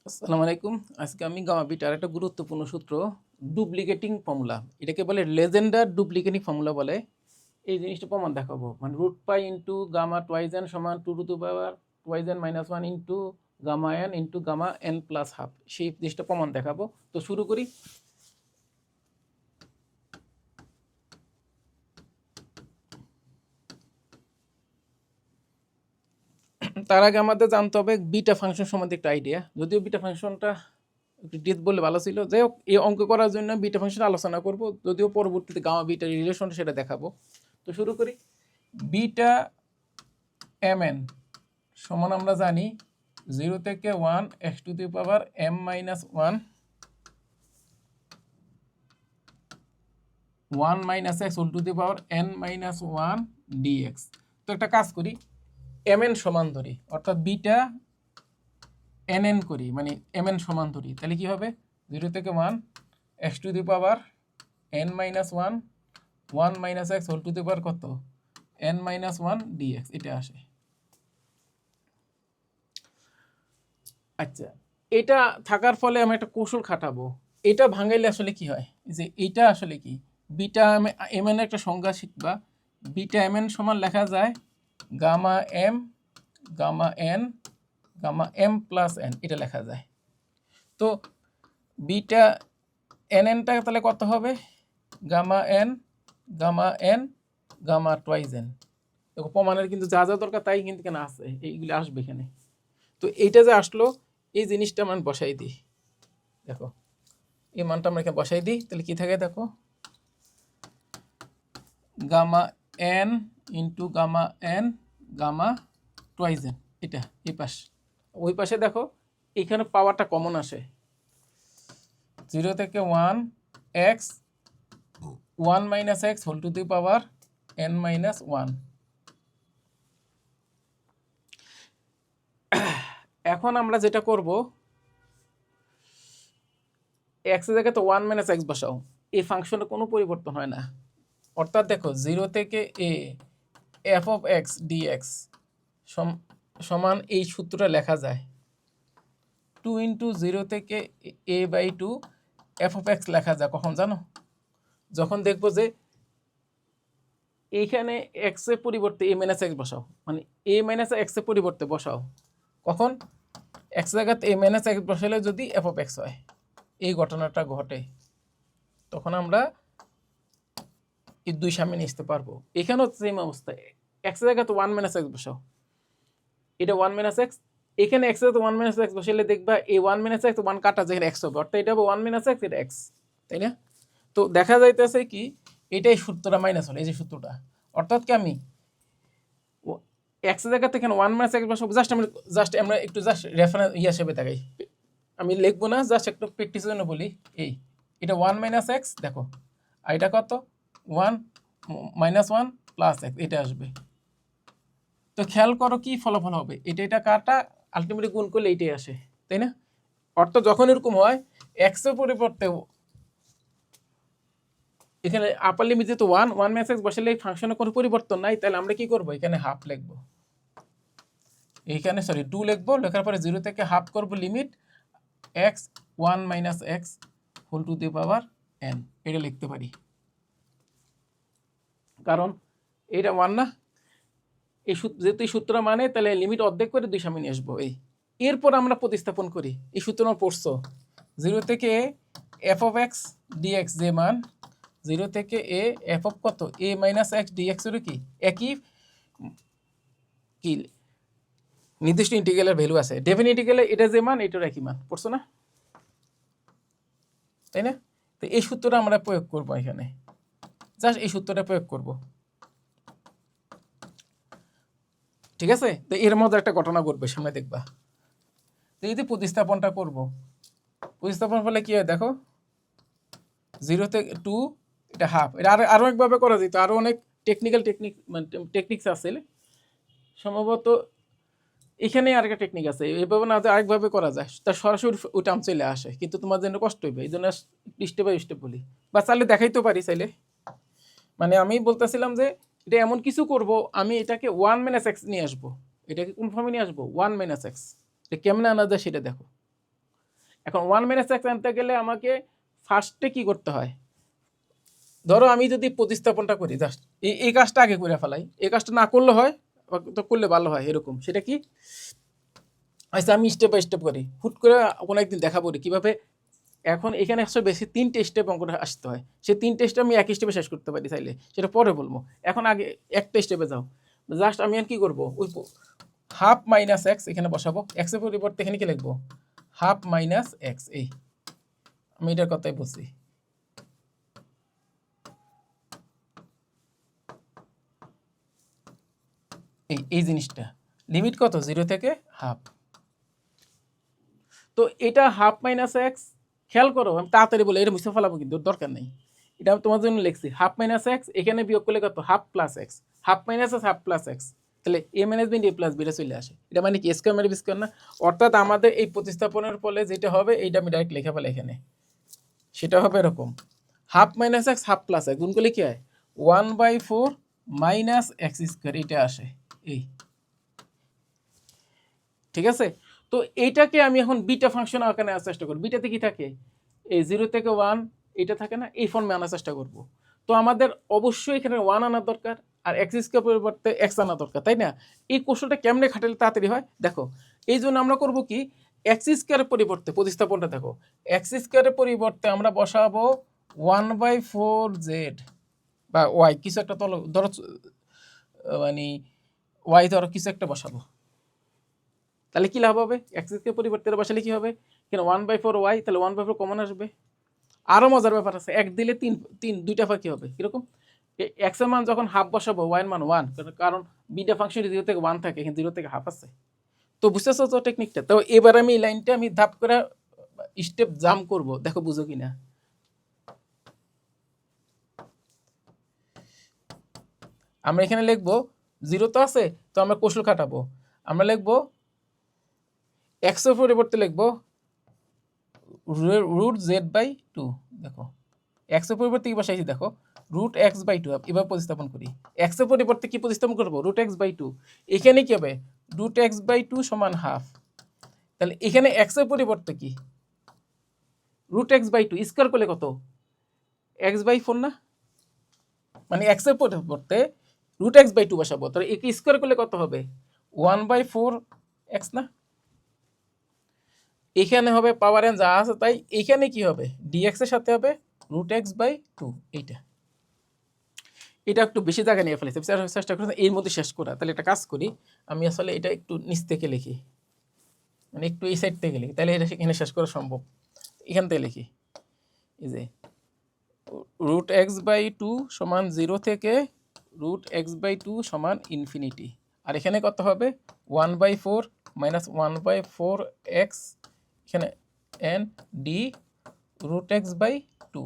আসসালামু আলাইকুম। আজকে আমি গামা বিটার একটা গুরুত্বপূর্ণ সূত্র ডুপ্লিকেটিং ফর্মুলা, এটাকে বলে লেজেন্ডার ডুপ্লিকেটিং ফর্মুলা বলে। এই জিনিসটা প্রমাণ দেখাবো, মানে root pi into gamma twice N সমান two to the power twice N minus one into gamma N into gamma N plus half, সেই জিনিসটা প্রমাণ দেখাবো। তো শুরু করি। তার আগে আমাদের জানতে হবে বিটা ফাংশন সম্বন্ধে একটা আইডিয়া, যদিও বিটা ফাংশনটা একটু ডিপ বললে ভালো ছিল। যাই হোক, এই অঙ্ক করার জন্য বিটা ফাংশন আলোচনা করব, যদিও পরবর্তীতে গামা বিটার রিলেশন সেটা দেখাবো। তো শুরু করি। বিটা এম এন সমান আমরা জানি 0 থেকে 1 x to the power m minus 1 minus x whole to the power N minus 1 dx. তো একটা কাজ করি, এম এন সমান ধরি, অর্থাৎ বিটা এন এন করি, মানে এম এন সমান ধরি। তাহলে কি হবে? 0 থেকে 1 x to the power N minus 1 minus x whole to the power কত? এন মাইনাস 1 ডিএক্স, এটা আসে। আচ্ছা, এটা থাকার ফলে আমি একটা কৌশল খাটাবো। এটা ভাঙাইলে আসলে কি হয়, যে এইটা আসলে কি, বিটা এম এন একটা সংজ্ঞা শিখবা। বিটা এম এন সমান লেখা যায় gamma m gamma n gamma m plus n, এটা লেখা যায়। তো বিটা এন এনটা তাহলে কত হবে? Gamma n gamma twice n. দেখো প্রমাণের কিন্তু যা যা দরকার তাই কিন্তু কেন আছে, এইগুলি আসবে এখানে। তো এইটা যে আসলো, এই জিনিসটা আমরা বসাই দিই। দেখো এই মানটা আমরা এখানে বসাই দিই, তাহলে কি থাকে দেখো, gamma N into gamma n gamma twice n, এটা এই পাশ। ওই পাশে দেখো এইখানে পাওয়ারটা কমন আসে, 0 থেকে 1 x 1 minus x whole to the power N minus 1। এখন আমরা যেটা করব, এক্সের জায়গায় তো 1 মাইনাস এক্স বসাও, এই ফাংশনের কোনো পরিবর্তন হয় না। অর্থাৎ দেখো 0 থেকে a f of x dx সমান এই সূত্রটা লেখা যায় 2 ইন্টু 0 থেকে a by 2 f of x লেখা যায় কখন জানো? যখন দেখবো যে এইখানে এক্সের পরিবর্তে এ মাইনাস এক্স বসাও, মানে এ মাইনাস এক্সের পরিবর্তে বসাও। কখন? এক্স জায়গাতে এ মাইনাস এক্স বসালে যদি এফ অফ এক্স হয়, এই ঘটনাটা ঘটে, তখন আমরা এই দুই সামনে নিয়ে আসতে পারবো। এখানেও সেম অবস্থায়, এক্স জায়গাতে 1 মাইনাস এক্স বসাও, এটা 1 মাইনাস এক্স, এখানে এক্স জায়গাতে 1 মাইনাস এক্স বসালে দেখবা এই 1 মাইনাস এক্স 1 কাটা যেখানে এক্স হবে, অর্থাৎ এটা হবে 1 মাইনাস এক্স, এটা এক্স, তাই না? তো দেখা যাইতেছে কি, এটাই সূত্রটা মাইনাস হলো, এই যে সূত্রটা। অর্থাৎ কি আমি এক্স জায়গাতে এখানে 1 মাইনাস এক্স বসাবো, আমরা একটু রেফারেন্স হিসেবে দেখাই, আমি লিখবো না, জাস্ট একটু প্র্যাকটিসের জন্য বলি। এটা 1 মাইনাস এক্স, দেখো আর এটা কত 1 মাইনাস 1 প্লাস এক্স, এটা আসবে। তো খেয়াল করো কি ফলাফল হবে, এটা কাটা আলটিমেটলি গুণ করলে এইটাই আসে, তাই না? অর্থাৎ যখন এরকম হয় এক্সের পরিবর্তে এখানে আপার লিমিট যেহেতু 1 মাইনাস এক্স বসালে এই ফাংশনের কোনো পরিবর্তন নাই, তাহলে আমরা কি করবো, এখানে হাফ লিখবো, এইখানে 2 লিখবো, লেখার পরে 0 থেকে হাফ করবো limit x 1 minus x whole to the power n, এটা লিখতে পারি, কারণ এটা 1 না, যেহেতু এই সূত্র মানে, তাহলে লিমিট অর্ধেক করে 2 সামনে নিয়ে আসবো। এরপর আমরা প্রতিস্থাপন করি, এই সূত্র আমরা পড়ছো 0 থেকে এফ অফ এক্স ডিএক্স, যে মান 0 থেকে এ এফ অফ কত এ মাইনাস এক্স ডিএক্সেরও কি একই কি নির্দিষ্ট ইন্টিগ্রালের ভ্যালু আছে, ডেফিনিট ইন্টিগ্রালে এটা যে মান এটার একই মান, পড়ছো না, তাই না? তো এই সূত্রটা আমরা প্রয়োগ করবো এখানে, জাস্ট এই সূত্রটা প্রয়োগ করব, ঠিক আছে? তো এর মধ্যে একটা ঘটনা ঘটবে, সামনে দেখবা। তো যদি প্রতিস্থাপনটা করব, প্রতিস্থাপন করলে কি হয় দেখো, 0 থেকে 2 এটা হাফ, এটা আরও একভাবে করা যেত, আরও অনেক টেকনিক্স আছে সম্ভবত, এখানে আরেকটা টেকনিক আছে, এইভাবে না আরেকভাবে করা যায়, তার সরাসরি ওই টার্ম চলে আসে, কিন্তু তোমার জন্য কষ্ট হইবে, এই জন্য স্টেপ বাই স্টেপ বলি, বা চাইলে দেখাইতে পারি চাইলে। মানে আমি বলতেছিলাম যে এটা এমন কিছু করব, আমি এটাকে 1 মাইনাস এক্স নিয়ে আসবো, এটাকে কোন ফর্মে নিয়ে আসবো 1 মাইনাস এক্স, এটা কেমনে আনা যায় সেটা দেখো। এখন 1 মাইনাস এক্স আনতে গেলে আমাকে ফার্স্টে কি করতে হয়, ধরো আমি যদি প্রতিস্থাপনটা করি জাস্ট এই কাজটা আগে করে ফেলাই, এই কাজটা না করলে হয়, তো করলে ভালো হয় এরকম, সেটা কি, আচ্ছা আমি স্টেপ বাই স্টেপ করি, হুট করে কোনো একদিন দেখাবো কীভাবে। এখন এখানে আসলে বেশি 3টে স্টেপ অঙ্কটা আসতে হয়, সেই 3টে স্টেপ আমি এক স্টেপে শেষ করতে পারি চাইলে, সেটা পরে বলবো। এখন আগে একটা স্টেপে যাও, জাস্ট আমি আর কি করবো, ওই হাফ মাইনাস এক্স এখানে বসাবো, এক্সের পরিবর্তে এখানে কি লিখবো, হাফ মাইনাস এক্স। এই আমি এটার কথাই বলছি, এই জিনিসটা লিমিট কত, 0 থেকে হাফ। তো এটা হাফ মাইনাস এক্স, খেয়াল করো আমি তাড়াতাড়ি বলে এটা মুছে ফেলাবো কিন্তু দরকার নেই, এটা আমি তোমার জন্য লিখছি হাফ মাইনাস এক্স, এখানে বিয়োগ করলে কত, half plus x, half minus x half plus x, তাহলে এ minus B A plus beta চলে আসে। এটা মানে কি স্কোয়ার মাইনাস বি স্কোয়ার না, অর্থাৎ আমাদের এই প্রতিস্থাপনের ফলে যেটা হবে এইটা আমি ডাইরেক্ট লিখে ফেলে এখানে, সেটা হবে এরকম, half minus x half plus x গুণ করলে কি হয়, 1/4 মাইনাস এক্স স্কোয়ার, এটা আসে এই, ঠিক আছে। তো এইটাকে আমি এখন বিটা ফাংশন আকারে আনার চেষ্টা করব, বিটাতে কি থাকে, এই 0 থেকে 1 এটা থাকে না, এই ফর্মে আনার চেষ্টা করব। তো আমাদের অবশ্যই এখানে 1 আনার দরকার, আর এক্স স্কোয়ার পরিবর্তে এক্স আনা দরকার, তাই না। এই কৌশলটা কেমনে খাটালে তাড়াতাড়ি হয় দেখো, এই জন্য আমরা করব কি, এক্স স্কোয়ারের পরিবর্তে প্রতিস্থাপনটা দেখো, এক্স স্কোয়ারের পরিবর্তে আমরা বসাবো 1/4 জেড বা ওয়াই, কিছু একটা ধরো মানে ওয়াই ধরো কিছু একটা বসাবো, তাহলে কি লাভ হবে, এক্সকে পরিবর্তে বসালে কি হবে, কেন 1/4 ওয়াই, তাহলে 1/4 কমন আসবে। আরও মজার ব্যাপার আছে, 1 দিলে 3 দুইটা ফাঁক কি হবে কীরকম, এক্স এর মান যখন হাফ বসাবো ওয়াই এর মান 1, কারণ বিটা ফাংশন 0 থেকে 1 থাকে, এখানে 0 থেকে হাফ আছে। তো বুঝতেছো তো টেকনিকটা। তো এবার আমি এই লাইনটা আমি ধাপ করে স্টেপ জাম্প করব, দেখো বুঝো কিনা। আমরা এখানে লিখবো 0 তো আছে, তো আমরা কৌশল খাটাবো, আমরা লিখবো এক্স এর পরিবর্তে লিখবো √z/2, দেখো এক্স এর পরিবর্তে কি বসাইছি, দেখো √x/2, এবার প্রতিস্থাপন করি, এক্স এর পরিবর্তে কি প্রতিস্থাপন করবো, √x/2, এখানে কি হবে, √x/2 সমান হাফ, তাহলে এখানে এক্স এর পরিবর্তে কি √x/2 স্কোয়ার করলে কত, x/4 না, মানে এক্স এর পরিবর্তে √x/2 বসাবো, তাহলে একে স্কোয়ার করলে কত হবে, 1/4x না, এখানে হবে পাওয়ার এন যা আছে তাই, এখানে কি হবে, ডিএক্স এর সাথে হবে √x/2, এইটা এটা একটু বেশি জায়গা নিয়ে ফেলেছে, চেষ্টা করছি এর মধ্যে শেষ করা। তাহলে একটা কাজ করি, আমি আসলে এটা একটু নিচ থেকে লিখি, মানে একটু এই সাইড থেকে লিখি, তাহলে এটা এখানে শেষ করা সম্ভব। এখান থেকে লিখি, এই যে √x/2 সমান 0 থেকে √x/2 সমান ইনফিনিটি, আর এখানে কত হবে 1/4 মাইনাস 1/4x, এখানে এন ডি √x/2।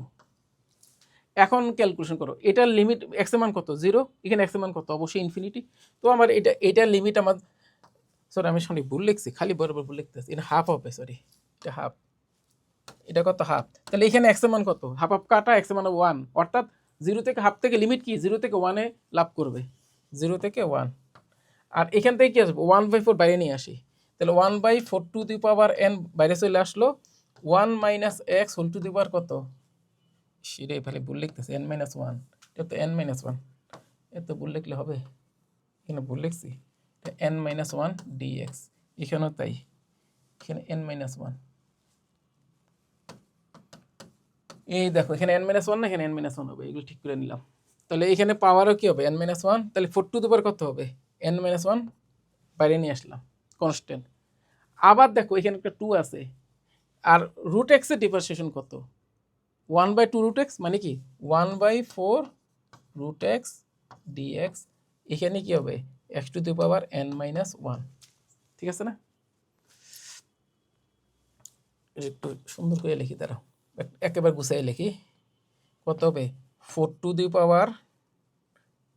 এখন ক্যালকুলেশন করো, এটার লিমিট এক্স এর মান কত, 0, এখানে এক্স এর মান কত, অবশ্যই ইনফিনিটি। তো আমার এটার লিমিট আমার, সরি আমি সঙ্গে ভুল লিখছি, খালি বরাবর ভুল লিখতেছি, এটা হাফ হবে, সরি এটা হাফ, এটা কত হাফ, তাহলে এখানে এক্স এর মান কত, হাফ হাফ কাটা, এক্স এর মান 1, অর্থাৎ 0 থেকে হাফ থেকে লিমিট কি 0 থেকে 1 এ লাভ করবে, 0 থেকে 1, আর এখান থেকে কি আসবে 1/4 বাইরে নিয়ে আসি, তাহলে 1/4 টু দি পাওয়ার n বাইরে চলে আসলো, 1 minus x whole to the power কত, সেটাই ফেলে ভুল লিখতেছি, n-1, এটা তো n-1, এত ভুল লিখলে হবে, এখানে ভুল লিখছি, n-1 dx, এখানেও তাই, এখানে n-1, এই দেখো এখানে n-1 না, এখানে n-1 হবে, এগুলো ঠিক করে নিলাম। তাহলে এখানে পাওয়ারও কি হবে n-1, তাহলে 4 টু দি পাওয়ার কত হবে, n-1 বাইরে নিয়ে আসলাম কনস্ট্যান্ট। আবার দেখো এখানে একটা 2 আছে, আর √x এর ডিফারেন্সিয়েশন কত, 1/2 √x, মানে কি 1/4 √x dx, এখানে কি হবে x two the power n-1, ঠিক আছে না। একটু সুন্দর করে লিখি, দাঁড়াও একেবারে গুছাই লিখি, কত হবে 4 টু দি পাওয়ার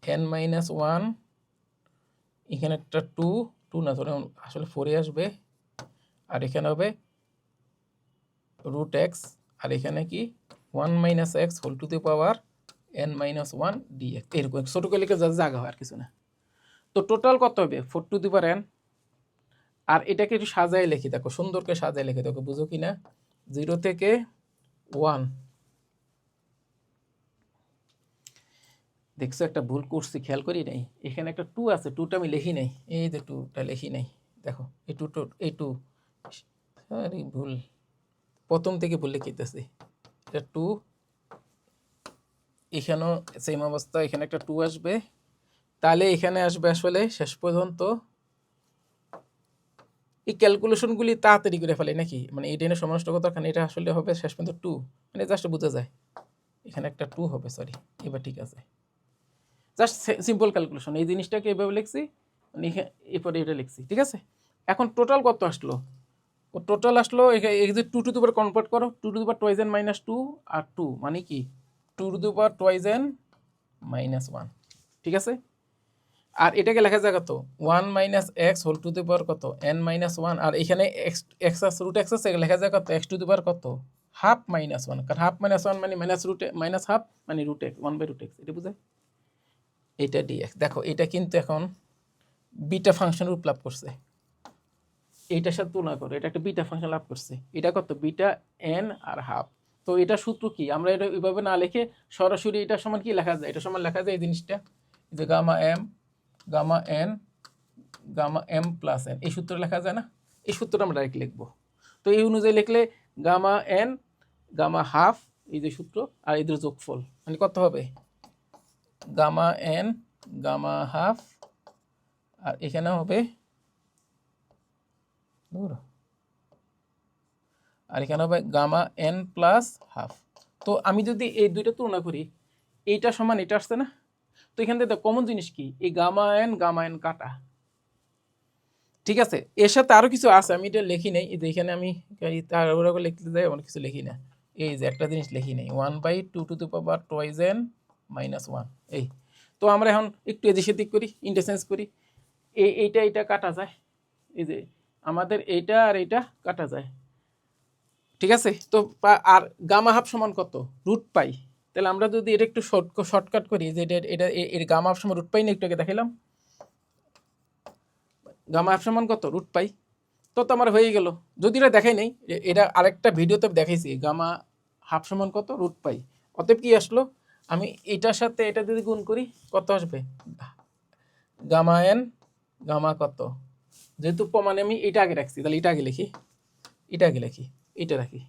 n-1, এখানে একটা 2 না, ধরো আসলে 4 আসবে, আর এখানে হবে √x, আর এখানে কি 1 minus x whole to the power n-1 dx, এরকম ছোটো করে লিখে জায়গা হয় আর কিছু না। তো টোটাল কত হবে 4 টু দি পাওয়ার n, আর এটাকে একটু সাজায় লিখি, দেখো সুন্দর করে সাজায় লিখে দেখো বুঝো কি না, 0 থেকে 1। দেখছো একটা ভুল করছি, খেয়াল করি নাই, এখানে একটা 2 আছে, 2টা আমি লিখি নাই, এই যে 2টা লিখি নাই, দেখো এই 2, এই 2, সরি ভুল, প্রথম থেকে ভুল লিখিতেছি, এটা 2, এখানেও সেম অবস্থা, এখানে একটা 2 আসবে, তাহলে এখানে আসবে আসলে শেষ পর্যন্ত এই ক্যালকুলেশনগুলি তাড়াতাড়ি করে ফেলে নাকি, মানে এই টেনের সমস্ত কথা, এখানে এটা আসলে হবে শেষ পর্যন্ত 2, মানে জাস্ট বোঝা যায় এখানে একটা 2 হবে, সরি এবার ঠিক আছে, জাস্ট সিম্পল ক্যালকুলেশন, এই জিনিসটাকে এভাবে লিখছি, মানে এরপরে এটা লিখছি, ঠিক আছে। এখন টোটাল কত আসলো, ও টোটাল আসলো এই যে 2 টু দি পাওয়ার কনভার্ট করো, 2 to the power twice N minus 2 আর 2 মানে কি 2 to the power twice N minus 1, ঠিক আছে। আর এটাকে লেখা যায় কত 1 minus x whole to the power কত n মাইনাস 1, আর এখানে এক্স আছে রুট এক্স আছে, লেখা যায় কত এক্স টু দি পাওয়ার কত হাফ মাইনাস 1, কারণ হাফ মাইনাস 1 মানে মাইনাস রুট মাইনাস হাফ মানে রুট এক্স 1/√x, এটা বুঝায় এটা ডিএক্স। দেখো এটা কিন্তু এখন বিটা ফাংশন রূপ লাভ করছে, এইটার সাথে তুলনা করো, এটা একটা বিটা ফাংশন লাভ করছে, এটা কত বিটা এন আর হাফ। তো এটা সূত্র কি, আমরা এটা ওইভাবে না লিখে সরাসরি এটা সমান কি লেখা যায়, এটা সমান লেখা যায় এই জিনিসটা, যে gamma m gamma n gamma m plus n, এই সূত্র লেখা যায় না, এই সূত্রটা আমরা ডাইরেক্ট লিখবো। তো এই অনুযায়ী লিখলে গামা এন গামা হাফ, এই যে সূত্র, আর এদের যোগফল মানে কত হবে গামা এন গামা হাফ, আর এখানে হবে আর এখানে হবে গামা এন প্লাস হাফ। তো আমি যদি এই দুইটা তুলনা করি, এইটা সমান এটা আসছে না, তো এখান থেকে কমন জিনিস কি, এই গামা এন কাটা, ঠিক আছে। এর সাথে আরও কিছু আছে, আমি এটা লিখি নাই, এই যে এখানে আমি তাড়াহুড়া করে লিখতে যাই অনেক কিছু লিখি না, এই যে একটা জিনিস লিখি নাই 1/2 two the power twice N minus 1, এই। তো আমরা এখন একটু এদিক সেদিক করি, ইন্টারচেঞ্জ করি, এইটা কাটা যায়, এই যে আমাদের এইটা আর এইটা কাটা যায়, ঠিক আছে। তো আর গামা হাফ সমান কত রুট পাই, তাহলে আমরা যদি এটা একটু শর্টকাট করি, যে এটা এর গামা হাফ সমান রুট পাই না, একটু আগে দেখালাম গামা হাফ সমান কত রুট পাই, তো আমার হয়ে গেল। যদি এটা দেখাই নেই, এটা আরেকটা ভিডিওতে দেখাইছি গামা হাফ সমান কত রুট পাই। অতএব কি আসলো, আমি এটার সাথে এটা যদি গুণ করি কত আসবে গামা এন গামা কত, যেহেতু প্রমাণে আমি এটা আগে রাখছি, তাহলে এটা আগে লিখি, এটা আগে লিখি, এটা রাখি,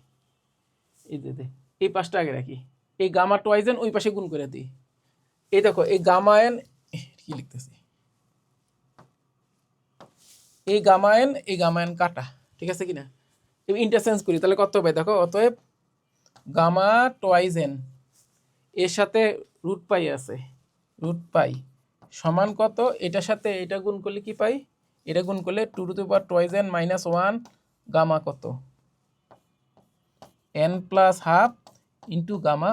এই যে এই পাশটা আগে রাখি, এই গামা টুয়াইজ এন ওই পাশে গুণ করে দিই, এই দেখো এই গামা এন কি লিখতেছি, এই গামা এন কাটা, ঠিক আছে কিনা, ইন্টারচেঞ্জ করি, তাহলে কত হবে দেখো, অতএব গামা টুয়াইজ এন এর সাথে রুট পাই আছে, রুট পাই সমান কত, এটার সাথে এটা গুণ করলে কি পাই, এটা গুণ করলে 2 to the power twice N minus 1 gamma কত N plus half into gamma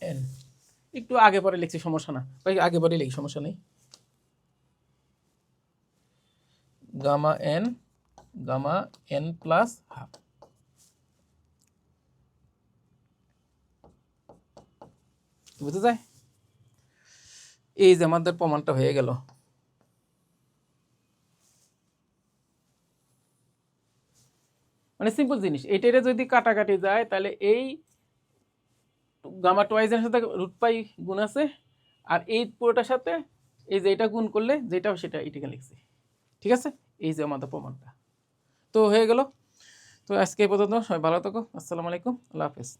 N. একটু আগে পরে লিখছি, সমস্যা না ভাই, আগে পরে লিখি সমস্যা নেই, গামা এন প্লাস হাফ, বুঝতে যায়, এই যে আমাদের প্রমাণটা হয়ে গেল। মানে সিম্পল জিনিস, এটা যদি কাটাকাটি যায়, তাহলে এই গামা টুয়াইজের সাথে রুট পাই গুণ আছে, আর এই পুরোটার সাথে এই যে এটা গুণ করলে যেটাও সেটা এটাকে লিখছি, ঠিক আছে। এই যে আমাদের প্রমাণটা তো হয়ে গেল। তো আজকে এই পর্যন্ত, সবাই ভালো থাকো, আসসালামু আলাইকুম, আল্লাহ হাফেজ।